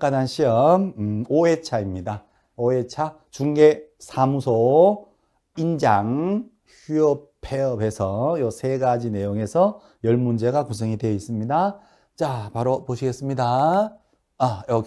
가단 시험 5회차입니다. 5회차 중개사무소 인장 휴업 폐업해서 요 세 가지 내용에서 10문제가 구성이 되어 있습니다. 자, 바로 보시겠습니다.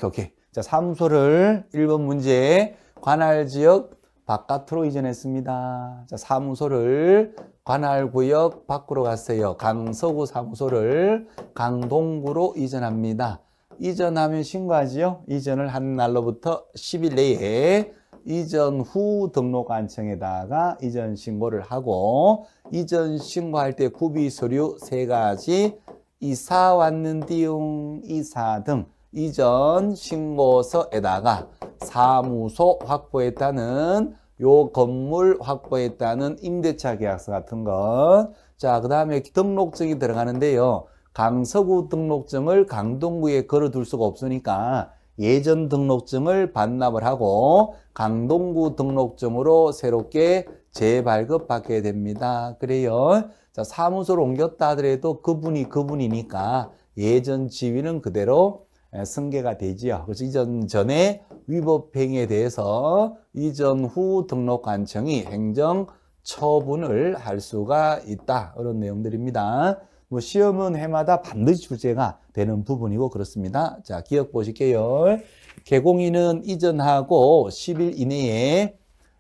오케이. 자, 사무소를 1번 문제 관할지역 바깥으로 이전했습니다. 자, 사무소를 관할구역 밖으로 갔어요. 강서구 사무소를 강동구로 이전합니다. 이전하면 신고하지요. 이전을 한 날로부터 10일 내에 이전 후 등록관청에다가 이전 신고를 하고, 이전 신고할 때 구비 서류 3가지, 이사 왔는디용 이사 등 이전 신고서에다가 사무소 확보했다는 요 건물 확보했다는 임대차 계약서 같은 것. 자, 그 다음에 등록증이 들어가는데요. 강서구 등록증을 강동구에 걸어둘 수가 없으니까 예전 등록증을 반납을 하고 강동구 등록증으로 새롭게 재발급받게 됩니다. 그래요. 자, 사무소를 옮겼다 하더라도 그분이니까 예전 지위는 그대로 승계가 되지요. 그래서 이전 전에 위법행위에 대해서 이전 후 등록관청이 행정 처분을 할 수가 있다. 이런 내용들입니다. 뭐 시험은 해마다 반드시 출제가 되는 부분이고 그렇습니다. 자, 기억 보실게요. 개공인은 이전하고 10일 이내에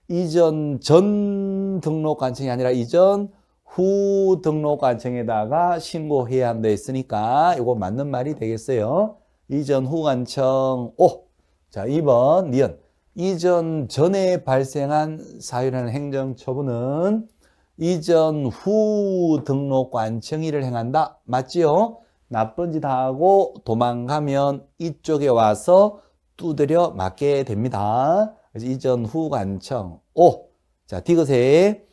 이전 전 등록관청이 아니라 이전 후 등록관청에다가 신고해야 한다 했으니까 이거 맞는 말이 되겠어요. 이전 후 관청 O. 자, 2번 니은. 이전 전에 발생한 사유라는 행정처분은 이전 후 등록관청일을 행한다. 맞지요? 나쁜 짓 하고 도망가면 이쪽에 와서 두드려 맞게 됩니다. 그래서 이전 후 관청 O. 자, 디귿에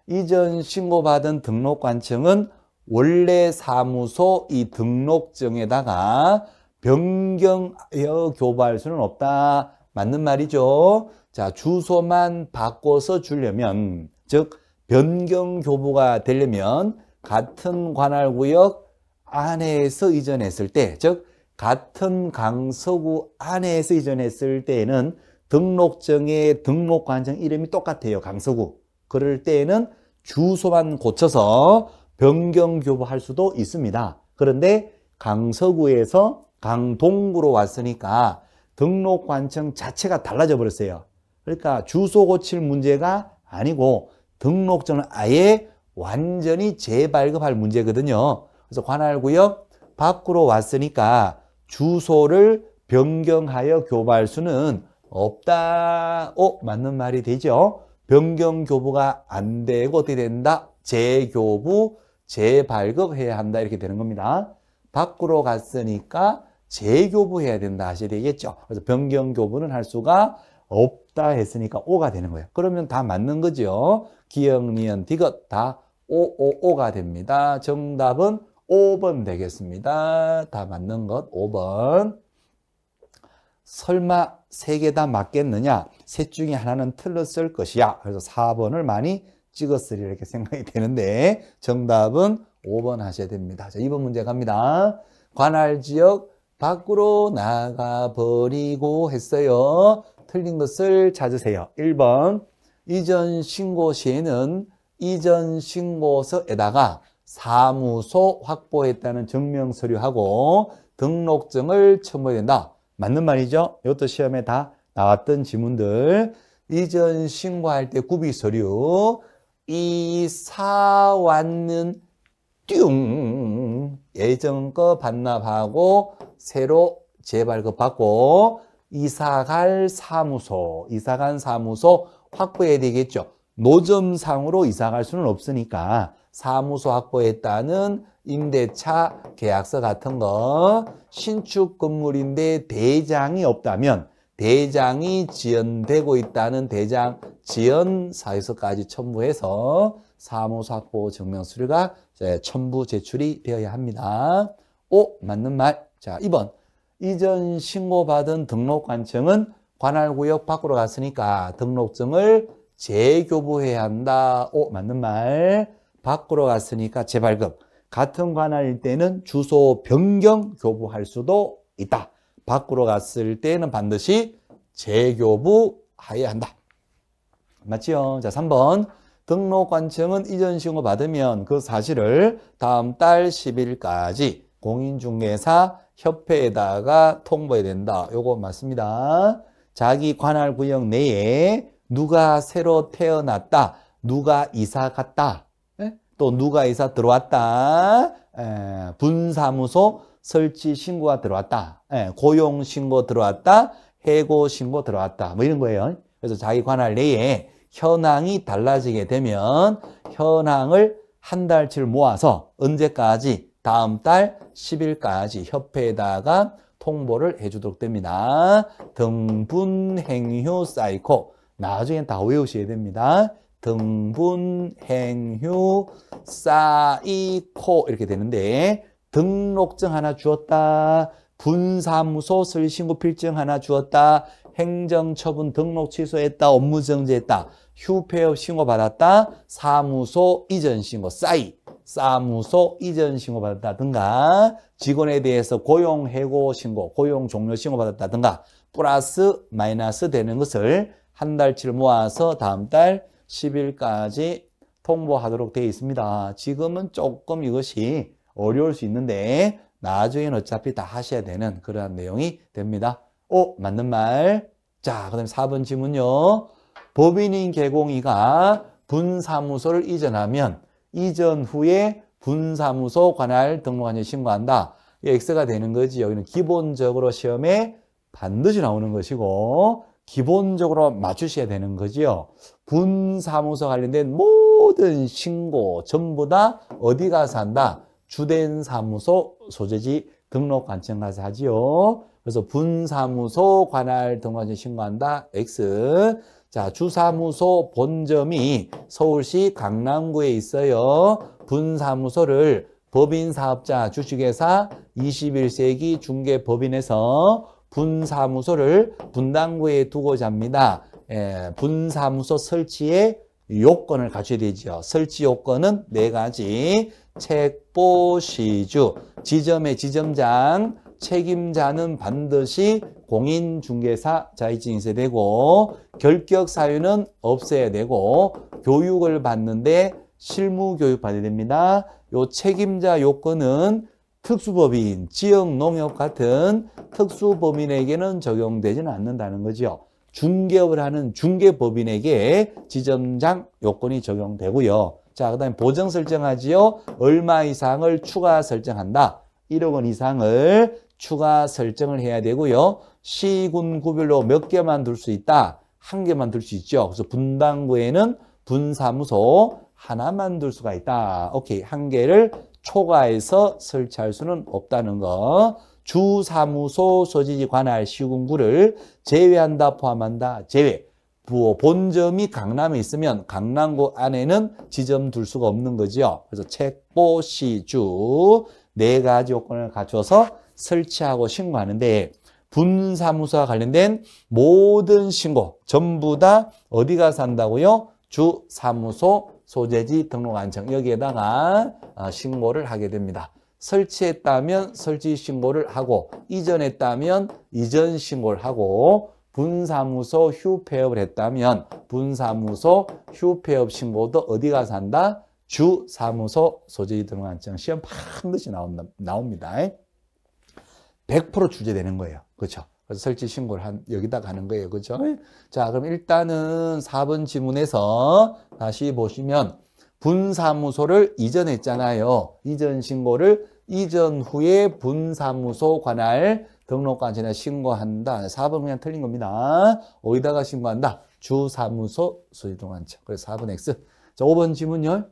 이전 신고받은 등록관청은 원래 사무소 이 등록증에다가 변경하여 교부할 수는 없다. 맞는 말이죠. 자, 주소만 바꿔서 주려면, 즉 변경 교부가 되려면 같은 관할구역 안에서 이전했을 때, 즉 같은 강서구 안에서 이전했을 때에는 등록증의 등록관청 이름이 똑같아요. 강서구. 그럴 때에는 주소만 고쳐서 변경 교부할 수도 있습니다. 그런데 강서구에서 강동구로 왔으니까 등록관청 자체가 달라져 버렸어요. 그러니까 주소 고칠 문제가 아니고 등록증을 아예 완전히 재발급할 문제거든요. 그래서 관할구역 밖으로 왔으니까 주소를 변경하여 교부할 수는 없다. 맞는 말이 되죠. 변경 교부가 안 되고 어떻게 된다? 재교부, 재발급해야 한다. 이렇게 되는 겁니다. 밖으로 갔으니까 재교부해야 된다 하셔야 되겠죠. 그래서 변경 교부는 할 수가 없다 했으니까 O가 되는 거예요. 그러면 다 맞는 거죠. 기역, 니은, 디귿 다 O가 됩니다. 정답은 5번 되겠습니다. 다 맞는 것 5번. 설마 3개 다 맞겠느냐? 셋 중에 하나는 틀렸을 것이야. 그래서 4번을 많이 찍었으리 이렇게 생각이 되는데 정답은 5번 하셔야 됩니다. 자, 2번 문제 갑니다. 관할지역 밖으로 나가버리고 했어요. 틀린 것을 찾으세요. 1번 이전 신고 시에는 이전 신고서에다가 사무소 확보했다는 증명서류하고 등록증을 첨부해야 된다. 맞는 말이죠. 이것도 시험에 다 나왔던 지문들. 이전 신고할 때 구비서류 이사 왔는 띵 예전 거 반납하고 새로 재발급받고 이사간 사무소 확보해야 되겠죠. 노점상으로 이사갈 수는 없으니까 사무소 확보했다는 임대차 계약서 같은 거. 신축 건물인데 대장이 없다면 대장이 지연되고 있다는 대장 지연 사유서까지 첨부해서 사무소 확보 증명서류가 첨부 제출이 되어야 합니다. 맞는 말. 자, 2번 이전 신고받은 등록관청은 관할구역 밖으로 갔으니까 등록증을 재교부해야 한다. 맞는 말. 밖으로 갔으니까 재발급. 같은 관할일 때는 주소 변경 교부할 수도 있다. 밖으로 갔을 때는 반드시 재교부하여야 한다. 맞지요? 자, 3번. 등록관청은 이전 신고 받으면 그 사실을 다음 달 10일까지 공인중개사 협회에다가 통보해야 된다. 요거 맞습니다. 자기 관할 구역 내에 누가 새로 태어났다. 누가 이사 갔다. 또 누가 이사 들어왔다. 분사무소 설치 신고가 들어왔다. 고용 신고 들어왔다. 해고 신고 들어왔다. 뭐 이런 거예요. 그래서 자기 관할 내에 현황이 달라지게 되면 현황을 한 달치를 모아서 언제까지? 다음 달 10일까지 협회에다가 통보를 해주도록 됩니다. 등분행휴 사이코. 나중에 다 외우셔야 됩니다. 등분행휴 사이코 이렇게 되는데 등록증 하나 주었다. 분사무소 설신고 필증 하나 주었다. 행정처분 등록 취소했다. 업무 정지했다. 휴폐업 신고 받았다. 사무소 이전 신고 사무소 이전 신고 받았다든가 직원에 대해서 고용 해고 신고, 고용 종료 신고 받았다든가 플러스 마이너스 되는 것을 한 달치를 모아서 다음 달 10일까지 통보하도록 되어 있습니다. 지금은 조금 이것이 어려울 수 있는데 나중에는 어차피 다 하셔야 되는 그러한 내용이 됩니다. 맞는 말. 자, 그 다음에 4번 질문요. 법인인 개공이가 분사무소를 이전하면 이전 후에 분사무소 관할 등록관청 신고한다. 이 X가 되는 거지. 여기는 기본적으로 시험에 반드시 나오는 것이고 기본적으로 맞추셔야 되는 거지요. 분사무소 관련된 모든 신고 전부 다 어디 가서 한다? 주된 사무소 소재지 등록관청 가서 하지요. 그래서 분사무소 관할 등록관청 신고한다. X. 자, 주사무소 본점이 서울시 강남구에 있어요. 분사무소를 법인사업자 주식회사 21세기 중개법인에서 분사무소를 분당구에 두고자 합니다. 분사무소 설치의 요건을 갖춰야 되죠. 설치 요건은 4가지. 책보시주, 지점의 지점장, 책임자는 반드시 공인중개사 자격증이 있어야 되고 결격 사유는 없어야 되고 교육을 받는데 실무교육 받아야 됩니다. 요 책임자 요건은 특수법인, 지역농협 같은 특수법인에게는 적용되지는 않는다는 거죠. 중개업을 하는 중개법인에게 지점장 요건이 적용되고요. 자, 그 다음에 보정 설정하지요. 얼마 이상을 추가 설정한다. 1억 원 이상을 추가 설정을 해야 되고요. 시군 구별로 몇 개만 둘 수 있다. 1개만 둘 수 있죠. 그래서 분당구에는 분사무소 하나만 둘 수가 있다. 오케이. 1개를 초과해서 설치할 수는 없다는 거. 주사무소 소지지 관할 시군구를 제외한다, 포함한다. 제외. 본점이 강남에 있으면 강남구 안에는 지점 둘 수가 없는 거죠. 그래서 책보시주 4가지 요건을 갖춰서 설치하고 신고하는데 분사무소와 관련된 모든 신고 전부 다 어디 가서 한다고요? 주사무소 소재지 등록관청 여기에다가 신고를 하게 됩니다. 설치했다면 설치 신고를 하고 이전했다면 이전 신고를 하고 분사무소 휴폐업을 했다면 분사무소 휴폐업 신고도 어디 가서 한다? 주사무소 소재지 등록관청 시험 반드시 나옵니다. 100% 출제되는 거예요. 그렇죠? 그래서 설치 신고를 여기다 가는 거예요. 그렇죠? 자, 그럼 일단은 4번 지문에서 다시 보시면 분사무소를 이전했잖아요. 이전 신고를 이전 후에 분사무소 관할 등록관청에 신고한다. 4번 그냥 틀린 겁니다. 어디다가 신고한다? 주사무소 소지등록관청. 그래서 4번 X. 자, 5번 지문요.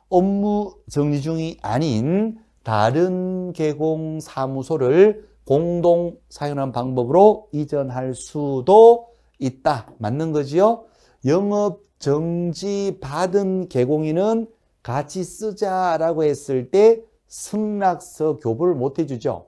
업무 정리 중이 아닌 다른 개공사무소를 공동 사용하는 방법으로 이전할 수도 있다. 맞는 거지요? 영업 정지 받은 개공인은 같이 쓰자라고 했을 때 승낙서 교부를 못 해주죠.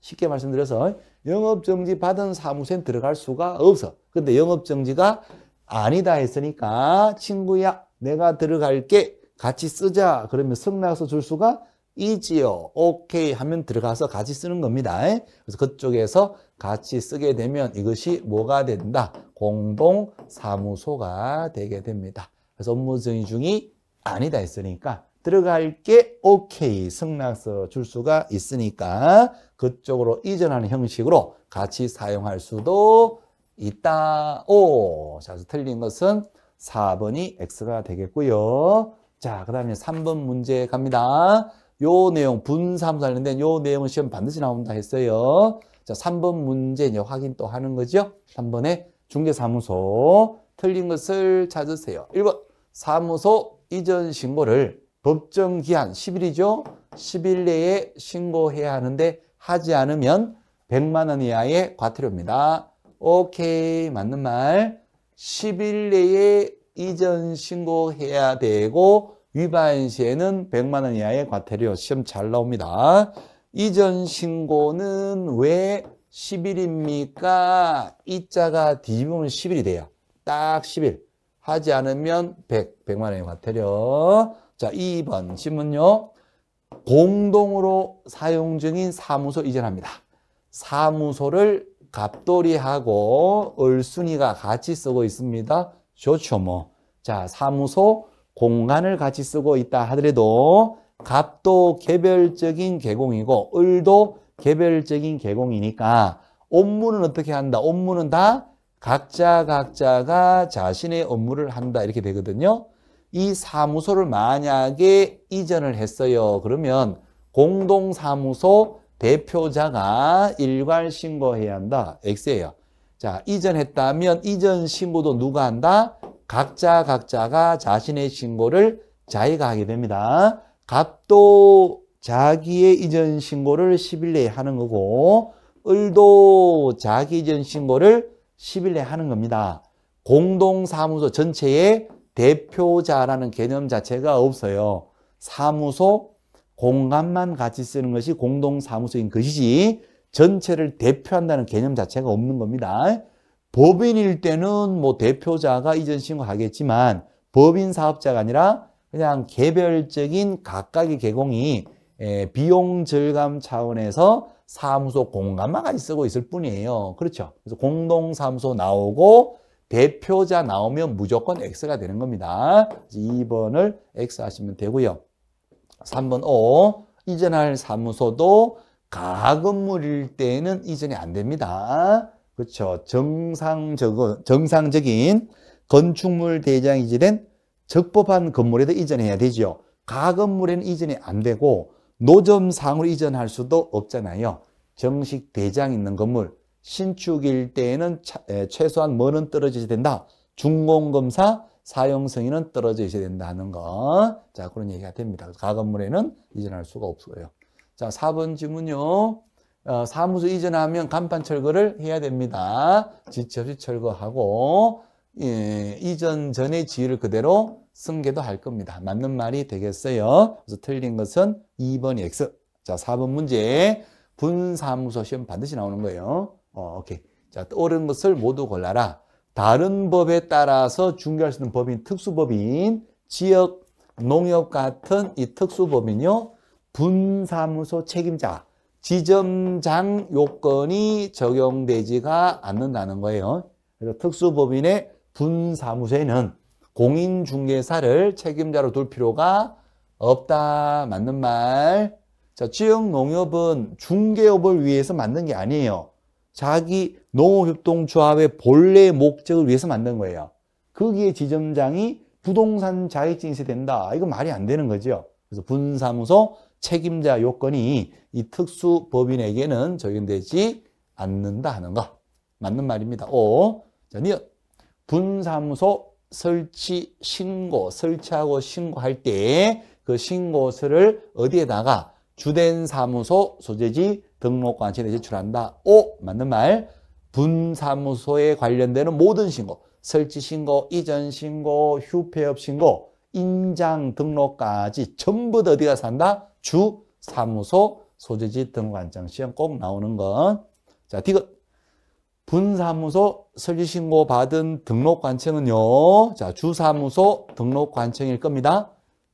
쉽게 말씀드려서 영업정지 받은 사무소에 들어갈 수가 없어. 근데 영업정지가 아니다 했으니까 친구야 내가 들어갈게 같이 쓰자 그러면 승낙서 줄 수가 있지요. 오케이 하면 들어가서 같이 쓰는 겁니다. 그래서 그쪽에서 같이 쓰게 되면 이것이 뭐가 된다? 공동사무소가 되게 됩니다. 그래서 업무정의 중이 아니다 했으니까 들어갈 게 오케이 승낙서 줄 수가 있으니까 그쪽으로 이전하는 형식으로 같이 사용할 수도 있다. 오, 자, 그래서 틀린 것은 4번이 X가 되겠고요. 자, 그 다음에 3번 문제 갑니다. 요 내용 분사무소 관련된 요 내용은 시험 반드시 나온다 했어요. 자, 3번 문제 이제 확인 또 하는 거죠. 3번에 중개사무소 틀린 것을 찾으세요. 1번 사무소 이전 신고를 법정 기한 10일이죠. 10일 내에 신고해야 하는데 하지 않으면 100만 원 이하의 과태료입니다. 오케이, 맞는 말. 10일 내에 이전 신고해야 되고 위반 시에는 100만 원 이하의 과태료. 시험 잘 나옵니다. 이전 신고는 왜 10일입니까? 이자가 뒤집으면 10일이 돼요. 딱 10일. 하지 않으면 100만 원의 과태료. 자, 2번 질문요. 공동으로 사용 중인 사무소 이전합니다. 사무소를 갑돌이하고 을순이가 같이 쓰고 있습니다. 좋죠, 뭐. 자, 사무소 공간을 같이 쓰고 있다 하더라도 갑도 개별적인 개공이고 을도 개별적인 개공이니까 업무는 어떻게 한다? 업무는 다 각자가 자신의 업무를 한다 이렇게 되거든요. 이 사무소를 만약에 이전을 했어요. 그러면 공동사무소 대표자가 일괄 신고해야 한다. X예요. 자, 이전했다면 이전 신고도 누가 한다? 각자가 자신의 신고를 자기가 하게 됩니다. 갑도 자기의 이전 신고를 10일 내에 하는 거고 을도 자기 이전 신고를 10일 내에 하는 겁니다. 공동사무소 전체에 대표자라는 개념 자체가 없어요. 사무소 공간만 같이 쓰는 것이 공동사무소인 것이지 전체를 대표한다는 개념 자체가 없는 겁니다. 법인일 때는 뭐 대표자가 이전 신고하겠지만 법인 사업자가 아니라 그냥 개별적인 각각의 개공이 비용 절감 차원에서 사무소 공간만 같이 쓰고 있을 뿐이에요. 그렇죠? 그래서 공동사무소 나오고 대표자 나오면 무조건 X가 되는 겁니다. 2번을 X 하시면 되고요. 3번 O, 이전할 사무소도 가건물일 때는 이전이 안 됩니다. 그렇죠. 정상적인 건축물 대장이 이전된 적법한 건물에도 이전해야 되죠. 가건물에는 이전이 안 되고 노점상으로 이전할 수도 없잖아요. 정식 대장 있는 건물, 신축일 때에는 최소한 뭐는 떨어져야 된다? 준공검사 사용 승인은 떨어져 있어야 된다는 거. 자, 그런 얘기가 됩니다. 가건물에는 이전할 수가 없어요. 자, 4번 질문요. 사무소 이전하면 간판 철거를 해야 됩니다. 지체 없이 철거하고 이전 전의 지위를 그대로 승계도 할 겁니다. 맞는 말이 되겠어요. 그래서 틀린 것은 2번이 X. 자, 4번 문제. 분사무소 시험 반드시 나오는 거예요. 오케이. 자, 옳은 것을 모두 골라라. 다른 법에 따라서 중개할 수 있는 법인, 특수법인, 지역, 농협 같은 이 특수법인요. 분사무소 책임자, 지점장 요건이 적용되지가 않는다는 거예요. 그래서 특수법인의 분사무소에는 공인중개사를 책임자로 둘 필요가 없다. 맞는 말. 자, 지역농협은 중개업을 위해서 만든 게 아니에요. 자기 농업협동조합의 본래 목적을 위해서 만든 거예요. 거기에 지점장이 부동산 자격증이 있어야 된다. 이거 말이 안 되는 거죠. 그래서 분사무소 책임자 요건이 이 특수법인에게는 적용되지 않는다 하는 거. 맞는 말입니다. 5. 자, 니은. 분사무소 설치 신고, 설치하고 신고할 때 그 신고서를 어디에다가 주된 사무소 소재지 등록관청에 제출한다. 5. 맞는 말. 분사무소에 관련되는 모든 신고, 설치 신고, 이전 신고, 휴폐업 신고, 인장 등록까지 전부 다 어디 가서 한다? 주 사무소 소재지 등록관청 시험 꼭 나오는 건. 자, 디귿. 분사무소 설치 신고 받은 등록관청은요. 자, 주사무소 등록관청일 겁니다.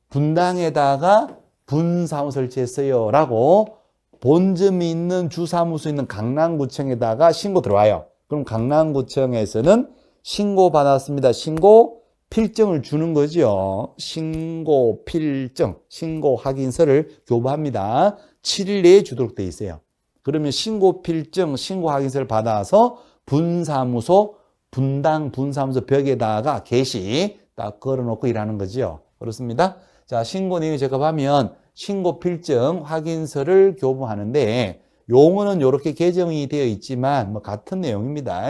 분당에다가 분사무소 설치했어요 라고 본점이 있는 주사무소 있는 강남구청에다가 신고 들어와요. 그럼 강남구청에서는 신고 받았습니다. 신고 필증을 주는 거죠. 신고 필증, 신고 확인서를 교부합니다. 7일 내에 주도록 돼 있어요. 그러면 신고 필증, 신고 확인서를 받아서 분사무소, 분사무소 벽에다가 게시 딱 걸어놓고 일하는 거죠. 그렇습니다. 자, 신고 내용 제가 보면 신고 필증 확인서를 교부하는데 용어는 이렇게 개정이 되어 있지만 뭐 같은 내용입니다.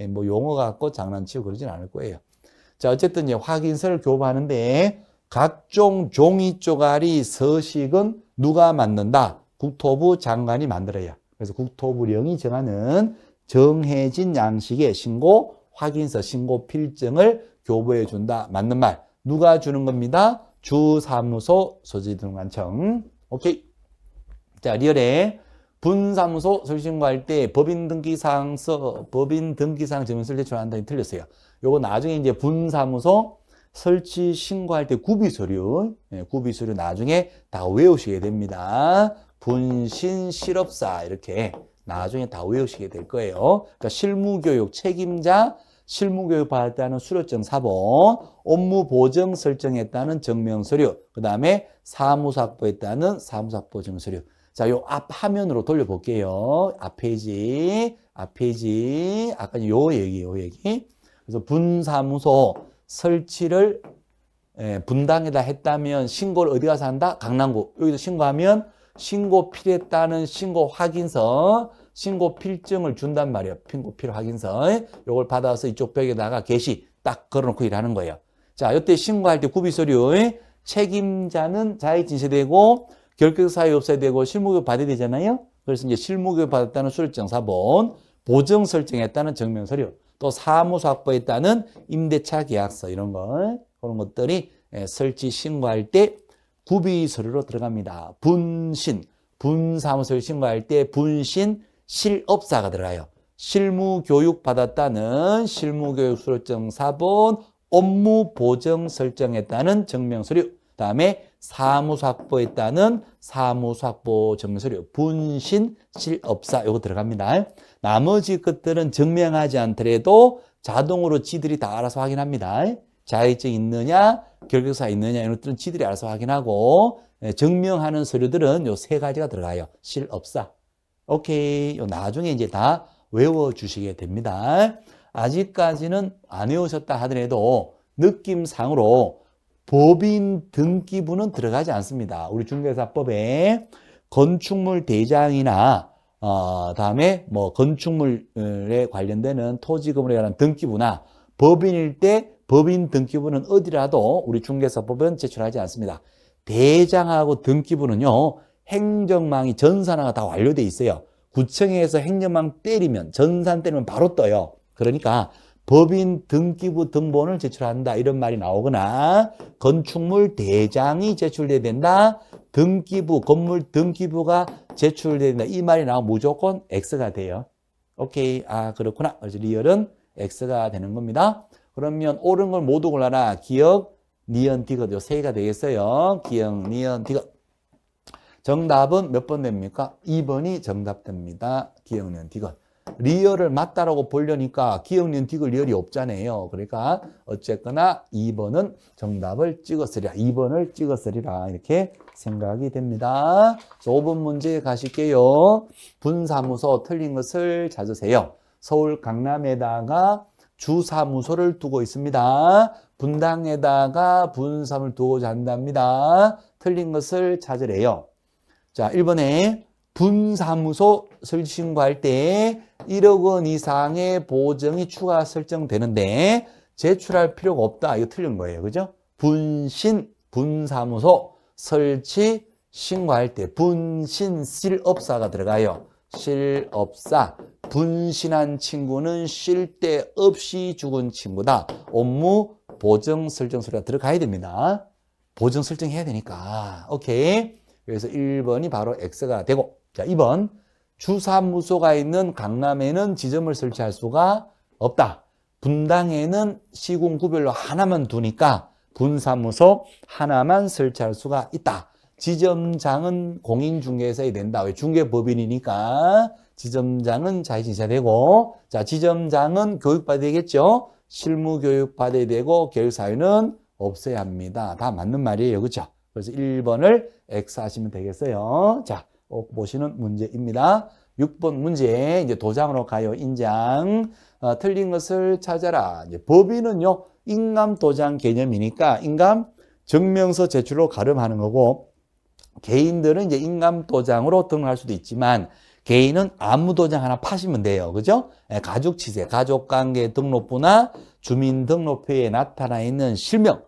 뭐 용어 갖고 장난치고 그러진 않을 거예요. 자, 어쨌든 이제 확인서를 교부하는데 각종 종이 쪼가리 서식은 누가 만든다? 국토부 장관이 만들어요. 그래서 국토부령이 정하는 정해진 양식의 신고 확인서, 신고 필증을 교부해 준다. 맞는 말. 누가 주는 겁니다? 주사무소 소지등록관청. 오케이. 자, 리얼에 분사무소 설신고할 때 법인 등기사항 증명서를 제출한다니 틀렸어요. 요거 나중에 이제 분사무소 설치 신고할 때 구비서류, 구비서류 나중에 다 외우시게 됩니다. 분신 실업사 이렇게 나중에 다 외우시게 될 거예요. 그러니까 실무교육 책임자, 실무교육 받았다는 수료증 사본, 업무 보정 설정했다는 증명서류, 그 다음에 사무소 확보했다는 사무소 확보 증서류. 자, 요 앞 화면으로 돌려볼게요. 앞 페이지. 아까 요 얘기. 그래서 분사무소 설치를 분당에다 했다면 신고를 어디 가서 한다? 강남구. 여기서 신고하면 신고 필요했다는 신고 확인서, 신고 필증을 준단 말이에요. 신고 필요 확인서. 요걸 받아서 이쪽 벽에다가 게시 딱 걸어놓고 일하는 거예요. 자, 이때 신고할 때 구비서류 책임자는 자격진실되고 결격사유 없어야 되고 실무교육 받아야 되잖아요. 그래서 이제 실무교육 받았다는 수료증 사본, 보정 설정했다는 증명서류, 또 사무소 확보했다는 임대차 계약서 이런 거 그런 것들이 설치 신고할 때 구비서류로 들어갑니다. 분신, 분사무소를 신고할 때 분신 실업사가 들어가요. 실무교육 받았다는 실무교육 수료증 사본, 업무 보정 설정했다는 증명서류, 그다음에 사무소 확보했다는 사무소 확보 증명서류, 분신 실업사 요거 들어갑니다. 나머지 것들은 증명하지 않더라도 자동으로 지들이 다 알아서 확인합니다. 자격증 있느냐, 결격사 있느냐 이런 것들은 지들이 알아서 확인하고 증명하는 서류들은 요 세 가지가 들어가요. 실업사. 오케이. 요 나중에 이제 다 외워주시게 됩니다. 아직까지는 안 외우셨다 하더라도 느낌상으로 법인 등기부는 들어가지 않습니다. 우리 중개사법에 건축물 대장이나 다음에 뭐 건축물에 관련되는 토지건물에 관한 등기부나 법인일 때 법인 등기부는 어디라도 우리 중개사법은 제출하지 않습니다. 대장하고 등기부는요, 행정망이 전산화가 다 완료돼 있어요. 구청에서 행정망 때리면, 전산 때리면 바로 떠요. 그러니까 법인 등기부 등본을 제출한다 이런 말이 나오거나 건축물 대장이 제출돼야 된다, 등기부, 건물 등기부가 제출돼야 된다 이 말이 나오면 무조건 X가 돼요. 오케이. 아, 그렇구나. 그래서 리얼은 X가 되는 겁니다. 그러면 옳은 걸 모두 골라라. 기억, 니은, 디귿 요 세 개가 되겠어요. 기억, 니은, 디귿. 정답은 몇 번 됩니까? 2번이 정답됩니다. 기억, 니은, 디귿. 리얼을 맞다라고 보려니까 기억, 니은, 디귿 리얼이 없잖아요. 그러니까 어쨌거나 2번은 정답을 찍었으리라. 2번을 찍었으리라. 이렇게 생각이 됩니다. 5번 문제 가실게요. 분사무소 틀린 것을 찾으세요. 서울 강남에다가 주사무소를 두고 있습니다. 분당에다가 분사무소를 두고자 한답니다. 틀린 것을 찾으래요. 자, 1번에 분사무소 설신고할 때 1억 원 이상의 보정이 추가 설정되는데 제출할 필요가 없다. 이거 틀린 거예요. 그죠? 분사무소 설치 신고할 때 분신 실업사가 들어가요. 실업사. 분신한 친구는 쉴 데 없이 죽은 친구다. 업무 보정 설정 소리가 들어가야 됩니다. 보정 설정해야 되니까. 오케이. 그래서 1번이 바로 X가 되고. 자, 2번. 주사무소가 있는 강남에는 지점을 설치할 수가 없다. 분당에는 시군구별로 하나만 두니까 분사무소 하나만 설치할 수가 있다. 지점장은 공인중개사야 된다. 왜? 중개법인이니까 지점장은 자회사야 되고, 자, 지점장은 교육받아야 되겠죠? 실무 교육받아야 되고, 계획사유는 없어야 합니다. 다 맞는 말이에요. 그렇죠? 그래서 1번을 X 하시면 되겠어요. 자, 꼭 보시는 문제입니다. 6번 문제, 이제 도장으로 가요. 인장. 틀린 것을 찾아라. 이제 법인은요, 인감 도장 개념이니까 인감 증명서 제출로 가름하는 거고, 개인들은 이제 인감 도장으로 등록할 수도 있지만, 개인은 아무 도장 하나 파시면 돼요. 그죠? 가족치세, 가족관계 등록부나 주민등록표에 나타나 있는 실명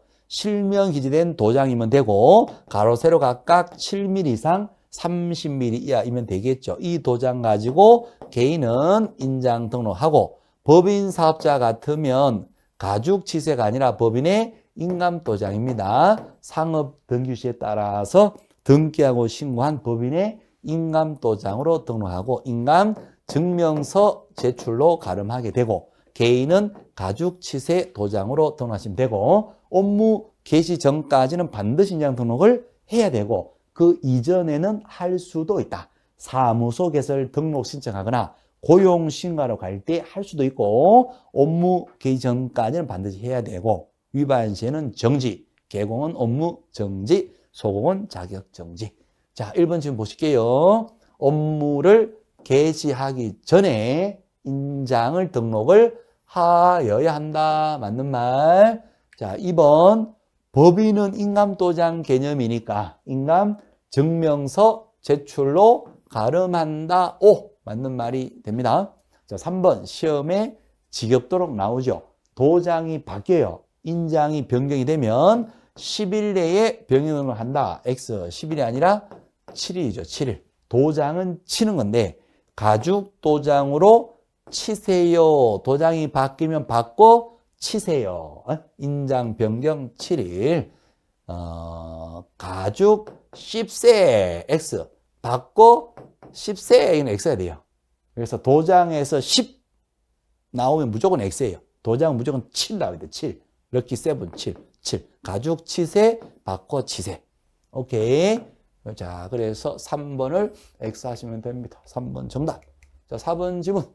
기재된 도장이면 되고, 가로 세로 각각 7mm 이상 30mm 이하이면 되겠죠. 이 도장 가지고 개인은 인장 등록하고, 법인 사업자 같으면 가죽치세가 아니라 법인의 인감도장입니다. 상업등기시에 따라서 등기하고 신고한 법인의 인감도장으로 등록하고, 인감증명서 제출로 가름하게 되고, 개인은 가죽치세 도장으로 등록하시면 되고, 업무 개시 전까지는 반드시 인장 등록을 해야 되고, 그 이전에는 할 수도 있다. 사무소 개설 등록 신청하거나 고용 신고하러 갈 때 할 수도 있고, 업무 개시 전까지는 반드시 해야 되고, 위반 시에는 정지, 개공은 업무 정지, 소공은 자격 정지. 자, 1번 지금 보실게요. 업무를 개시하기 전에 인장을 등록을 하여야 한다. 맞는 말. 자, 2번 법인은 인감도장 개념이니까 인감증명서 제출로 가름한다. 오! 맞는 말이 됩니다. 자, 3번 시험에 지겹도록 나오죠. 도장이 바뀌어요. 인장이 변경이 되면 10일 내에 변경을 한다. X 10일이 아니라 7일이죠. 7일. 도장은 치는 건데 가죽 도장으로 치세요. 도장이 바뀌면 바꿔 치세요. 인장 변경 7일. 가죽 10세 X 바꿔 10세에는 X가 돼요. 그래서 도장에서 10 나오면 무조건 X예요. 도장은 무조건 7 나와야 돼. 7. 럭키 7, 7. 가죽 치세, 바꿔 치세. 오케이. 자, 그래서 3번을 X 하시면 됩니다. 3번 정답. 자, 4번 지문.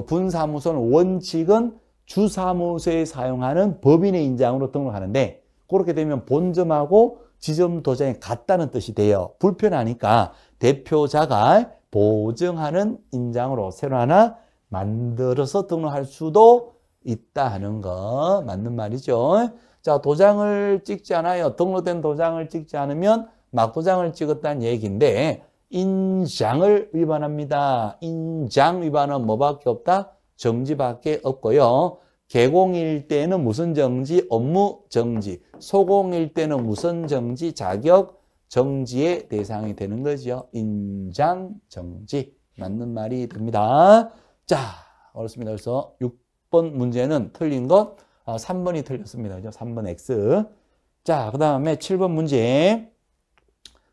분사무소는 원칙은 주사무소에 사용하는 법인의 인장으로 등록하는데, 그렇게 되면 본점하고 지점 도장이 같다는 뜻이 돼요. 불편하니까 대표자가 보증하는 인장으로 새로 하나 만들어서 등록할 수도 있다 하는 거 맞는 말이죠. 자, 도장을 찍지 않아요. 등록된 도장을 찍지 않으면 막도장을 찍었다는 얘기인데, 인장을 위반합니다. 인장 위반은 뭐밖에 없다? 정지밖에 없고요. 개공일 때는 무슨 정지? 업무 정지. 소공일 때는 무슨 정지? 자격 정지의 대상이 되는 거죠. 인장 정지. 맞는 말이 됩니다. 자, 어렵습니다. 그래서 6번 문제는 틀린 것 3번이 틀렸습니다. 그죠? 3번 X. 자, 그 다음에 7번 문제.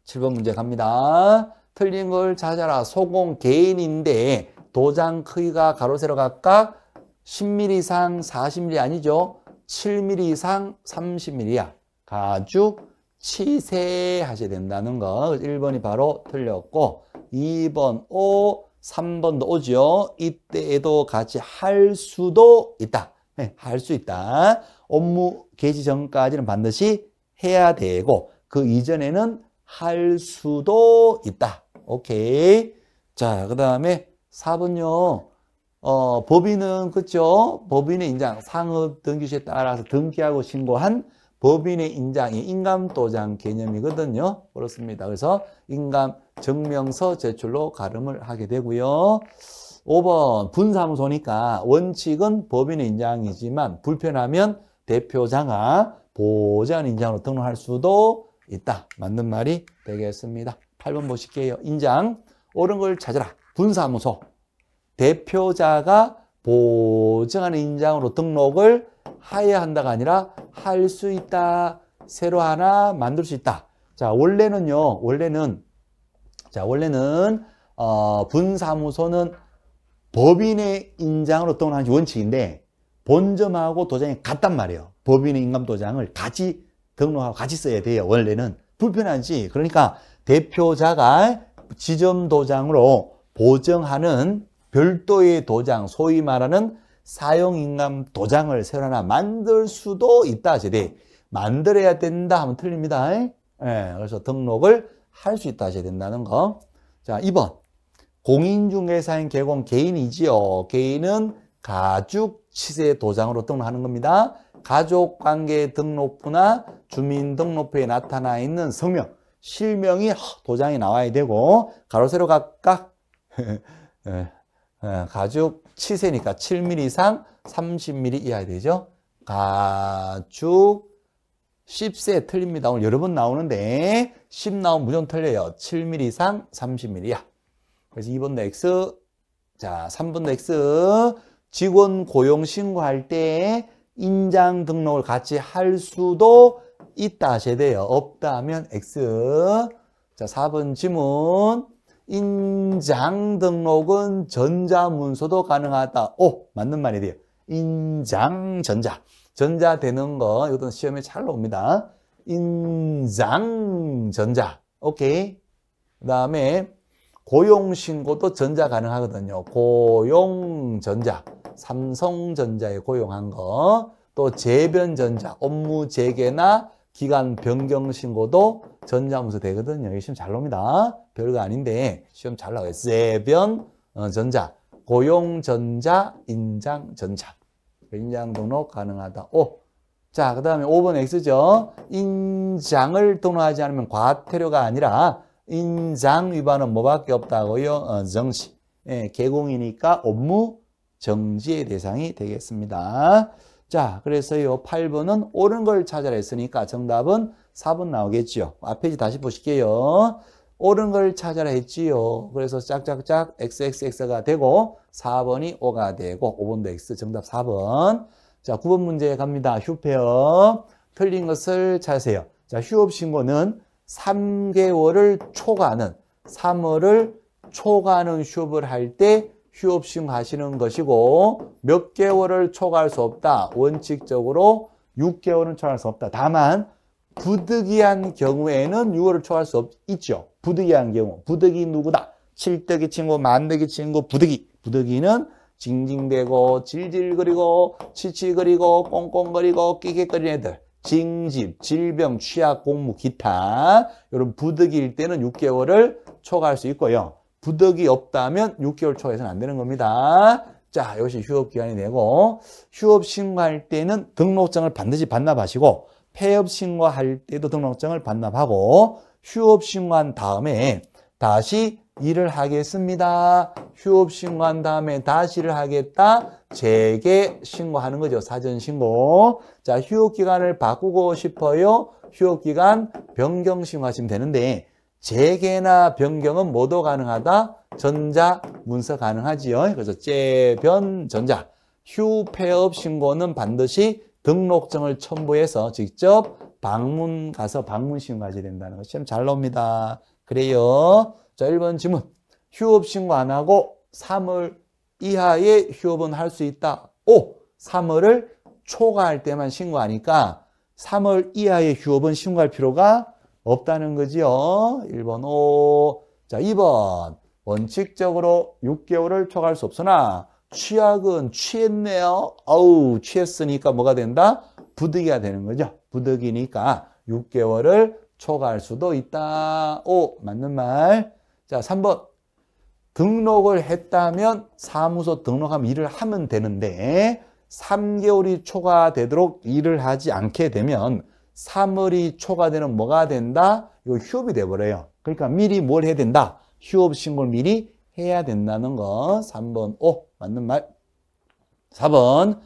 7번 문제 갑니다. 틀린 걸 찾아라. 소공 개인인데 도장 크기가 가로 세로 각각 10mm 이상 40mm 아니죠. 7mm 이상 30mm야. 가죽 치세 하셔야 된다는 거. 1번이 바로 틀렸고, 2번 O, 3번도 O죠. 이때에도 같이 할 수도 있다. 네, 할 수 있다. 업무 개시 전까지는 반드시 해야 되고, 그 이전에는 할 수도 있다. 오케이. 자, 그 다음에 4번요. 법인은, 그쵸? 법인의 인장, 상업등기시에 따라서 등기하고 신고한 법인의 인장이 인감도장 개념이거든요. 그렇습니다. 그래서 인감증명서 제출로 가름을 하게 되고요. 5번, 분사무소니까 원칙은 법인의 인장이지만 불편하면 대표자가 보장 인장으로 등록할 수도 있다. 맞는 말이 되겠습니다. 8번 보실게요. 인장, 옳은 걸 찾아라. 분사무소. 대표자가 보증하는 인장으로 등록을 하여야 한다가 아니라 할 수 있다. 새로 하나 만들 수 있다. 자, 원래는요. 원래는 분사무소는 법인의 인장으로 등록하는 게 원칙인데 본점하고 도장이 같단 말이에요. 법인의 인감도장을 같이 등록하고 같이 써야 돼요. 원래는. 불편하지. 그러니까 대표자가 지점 도장으로 보정하는 별도의 도장, 소위 말하는 사용인감 도장을 새로 하나 만들 수도 있다. 제대 만들어야 된다 하면 틀립니다. 예, 그래서 등록을 할 수 있다 하셔야 된다는 거. 자, 2번. 공인중개사인 개공 개인이지요. 개인은 가죽치세 도장으로 등록하는 겁니다. 가족관계 등록부나 주민등록부에 나타나 있는 성명, 실명이 도장이 나와야 되고 가로 세로 각각 가죽 치세니까 7mm 이상 30mm 이하 되죠. 가죽 10세 틀립니다. 오늘 여러 번 나오는데 10 나오면 무조건 틀려요. 7mm 이상 30mm 이하. 그래서 2번도 X. 자, 3번도 X. 직원 고용 신고할 때 인장 등록을 같이 할 수도 있다 하셔야 돼요. 없다 하면 X. 자, 4번 지문. 인장 등록은 전자문서도 가능하다. 오, 맞는 말이 돼요. 인장 전자. 전자 되는 거, 이것도 시험에 잘 나옵니다. 인장 전자. 오케이. 그 다음에 고용신고도 전자 가능하거든요. 고용전자. 삼성전자에 고용한 거. 또 재변전자. 업무 재개나 기간 변경 신고도 전자문서 되거든요. 이게 시험 잘 나옵니다. 별거 아닌데 시험 잘 나와요. 재변 전자, 고용전자, 인장전자. 인장 등록 가능하다. 오. 자, 그 다음에 5번 X죠. 인장을 등록하지 않으면 과태료가 아니라 인장 위반은 뭐밖에 없다고요? 정시. 예, 개공이니까 업무 정지의 대상이 되겠습니다. 자, 그래서요 8번은 옳은 걸 찾아라 했으니까 정답은 4번 나오겠지요. 앞페이지 다시 보실게요. 옳은 걸 찾아라 했지요. 그래서 짝짝짝 XXX가 되고 4번이 O가 되고 5번도 X. 정답 4번. 자, 9번 문제 갑니다. 휴폐업. 틀린 것을 찾으세요. 자, 휴업신고는 3개월을 초과하는 3월을 초과하는 휴업을 할 때 휴업신고하시는 것이고 몇 개월을 초과할 수 없다. 원칙적으로 6개월은 초과할 수 없다. 다만 부득이한 경우에는 6월을 초과할 수 있죠. 부득이한 경우. 부득이 누구다? 칠득이 친구, 만득이 친구, 부득이. 부득이는 징징대고 질질거리고 치치거리고 꽁꽁거리고 끼객거리는 애들. 징집, 질병, 취약, 공무, 기타. 이런 부득이일 때는 6개월을 초과할 수 있고요. 부득이 없다면 6개월 초과해서는 안 되는 겁니다. 자, 이것이 휴업기간이 되고 휴업 신고할 때는 등록증을 반드시 반납하시고 폐업 신고할 때도 등록증을 반납하고 휴업 신고한 다음에 다시 일을 하겠습니다. 휴업 신고한 다음에 다시 일을 하겠다. 재개 신고하는 거죠. 사전 신고. 자, 휴업기간을 바꾸고 싶어요. 휴업기간 변경 신고하시면 되는데 재개나 변경은 모두 가능하다. 전자 문서 가능하지요. 그래서 재변 전자. 휴폐업 신고는 반드시 등록증을 첨부해서 직접 방문 가서 방문 신고하셔야 된다는 거 시험 잘 나옵니다. 그래요. 자, 1번 질문. 휴업 신고 안 하고 3월 이하의 휴업은 할 수 있다. 오! 3월을 초과할 때만 신고하니까 3월 이하의 휴업은 신고할 필요가 없다는 거지요. 1번 O. 자, 2번. 원칙적으로 6개월을 초과할 수 없으나 취약은 취했네요. 아우, 취했으니까 뭐가 된다? 부득이가 되는 거죠. 부득이니까 6개월을 초과할 수도 있다. 오, 맞는 말. 자, 3번. 등록을 했다면 사무소 등록하면 일을 하면 되는데 3개월이 초과되도록 일을 하지 않게 되면 3월이 초과되는 뭐가 된다? 이거 휴업이 돼버려요. 그러니까 미리 뭘 해야 된다? 휴업 신고를 미리 해야 된다는 거. 3번 O 맞는 말. 4번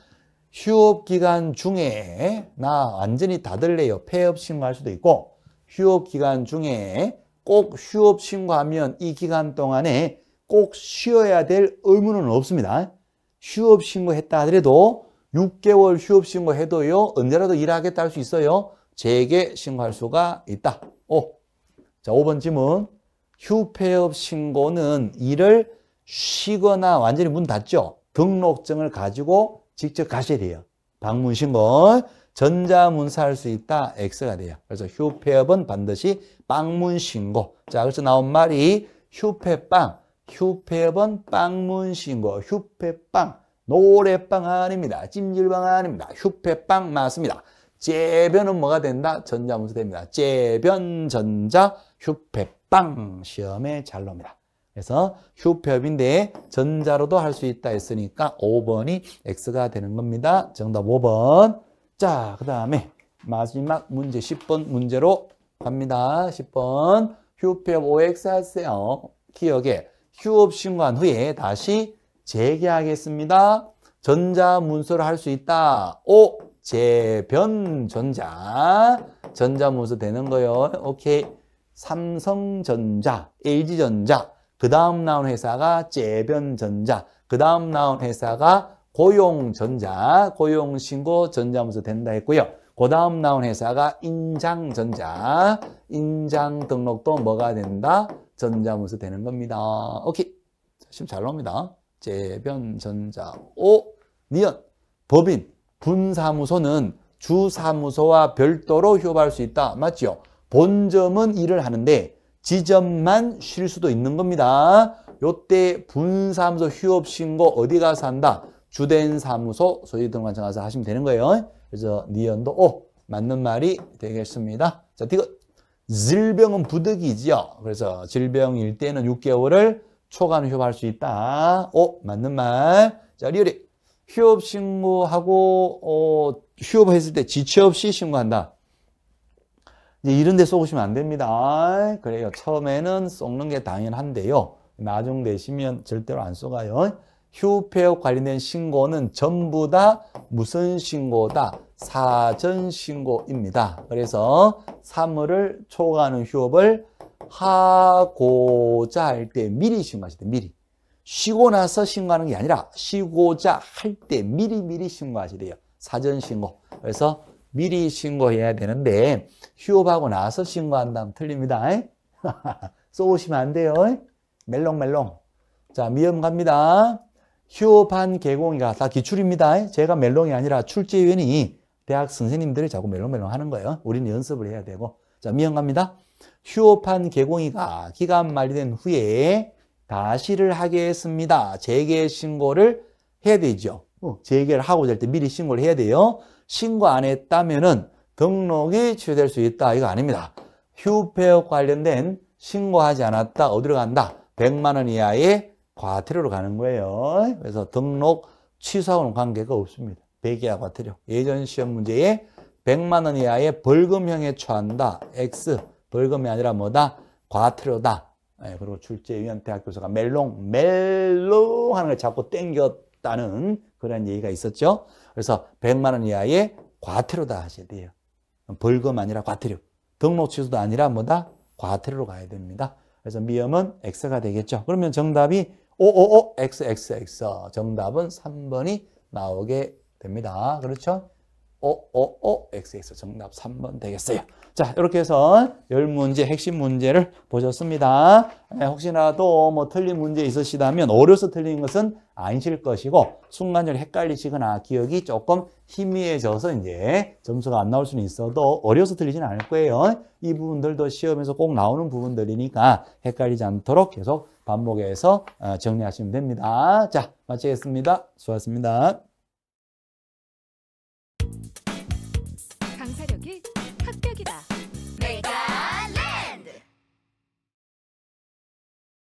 휴업 기간 중에 나 완전히 다 들래요. 폐업 신고할 수도 있고 휴업 기간 중에 꼭 휴업 신고하면 이 기간 동안에 꼭 쉬어야 될 의무는 없습니다. 휴업 신고했다 하더라도 6개월 휴업 신고해도요. 언제라도 일하겠다 할 수 있어요. 재개 신고할 수가 있다. 오. 자, 5번 질문. 휴폐업 신고는 일을 쉬거나 완전히 문 닫죠. 등록증을 가지고 직접 가셔야 돼요. 방문 신고. 전자문서 할 수 있다. X가 돼요. 그래서 휴폐업은 반드시 빵문신고. 자, 그래서 나온 말이 휴폐업은 빵문신고. 휴폐빵. 노래빵 아닙니다. 찜질방 아닙니다. 휴폐빵 맞습니다. 째변은 뭐가 된다? 전자문서 됩니다. 째변, 전자, 휴폐빵. 시험에 잘 나옵니다. 그래서 휴폐업인데 전자로도 할 수 있다 했으니까 5번이 X가 되는 겁니다. 정답 5번. 자, 그 다음에 마지막 문제 10번 문제로 갑니다. 10번. 휴폐업 OX 하세요. 기억에 휴업 신고한 후에 다시 재개하겠습니다. 전자문서를 할 수 있다. O, 재변 전자. 전자문서 되는 거요. 오케이. 삼성전자, LG전자. 그 다음 나온 회사가 재변전자. 그 다음 나온 회사가 고용전자. 고용신고 전자문서 된다 했고요. 그 다음 나온 회사가 인장전자. 인장 등록도 뭐가 된다? 전자문서 되는 겁니다. 오케이. 지금 잘 나옵니다. 재변전자. 오, 니은. 법인, 분사무소는 주사무소와 별도로 휴업할 수 있다. 맞죠? 본점은 일을 하는데 지점만 쉴 수도 있는 겁니다. 요때 분사무소 휴업 신고 어디 가서 한다? 주된 사무소 소유 등관청 가서 하시면 되는 거예요. 그래서 니은도 O 맞는 말이 되겠습니다. 자, 이거 질병은 부득이지요. 그래서 질병일 때는 6개월을 초과는 휴업할 수 있다. O 맞는 말. 자, 리얼이 휴업 신고하고 휴업했을 때 지체 없이 신고한다. 이제 이런 데 쏘시면 안 됩니다. 그래요. 처음에는 쏘는 게 당연한데요. 나중 되시면 절대로 안 쏘가요. 휴폐업 관련된 신고는 전부 다 무슨 신고다? 사전신고입니다. 그래서 사물을 초과하는 휴업을 하고자 할 때 미리 신고하셔야 돼요. 미리. 쉬고 나서 신고하는 게 아니라 쉬고자 할 때 미리 신고하셔야 돼요. 사전신고. 그래서 미리 신고해야 되는데 휴업하고 나서 신고한다면 틀립니다. 쏘시면 안 돼요. 멜롱멜롱. 자, 미음 갑니다. 휴업한 개공이가 다 기출입니다. 제가 멜롱이 아니라 출제위원이 대학 선생님들이 자꾸 멜롱멜롱 하는 거예요. 우리는 연습을 해야 되고. 자, 미음 갑니다. 휴업한 개공이가 기간 만료된 후에 다시를 하게 했습니다. 재개 신고를 해야 되죠. 재개를 하고자 할 때 미리 신고를 해야 돼요. 신고 안 했다면은 등록이 취소될 수 있다. 이거 아닙니다. 휴폐업 관련된 신고하지 않았다. 어디로 간다? 100만 원 이하의 과태료로 가는 거예요. 그래서 등록 취소하고는 관계가 없습니다. 배기와 과태료. 예전 시험 문제에 100만 원 이하의 벌금형에 처한다. X. 벌금이 아니라 뭐다? 과태료다. 그리고 출제위원 대학교수가 멜롱 하는 걸 자꾸 땡겼다는 그런 얘기가 있었죠. 그래서 100만 원 이하의 과태료다 하셔야 돼요. 벌금 아니라 과태료. 등록 취소도 아니라 뭐다? 과태료로 가야 됩니다. 그래서 미음은 X가 되겠죠. 그러면 정답이 XX. 정답은 3번이 나오게 됩니다. 그렇죠? XX. 정답 3번 되겠어요. 자, 이렇게 해서 10문제 핵심 문제를 보셨습니다. 혹시라도 뭐 틀린 문제 있으시다면 어려서 틀린 것은 아니실 것이고 순간적으로 헷갈리시거나 기억이 조금 희미해져서 이제 점수가 안 나올 수는 있어도 어려서 틀리지는 않을 거예요. 이 부분들도 시험에서 꼭 나오는 부분들이니까 헷갈리지 않도록 계속 반복해서 정리하시면 됩니다. 자, 마치겠습니다. 수고하셨습니다.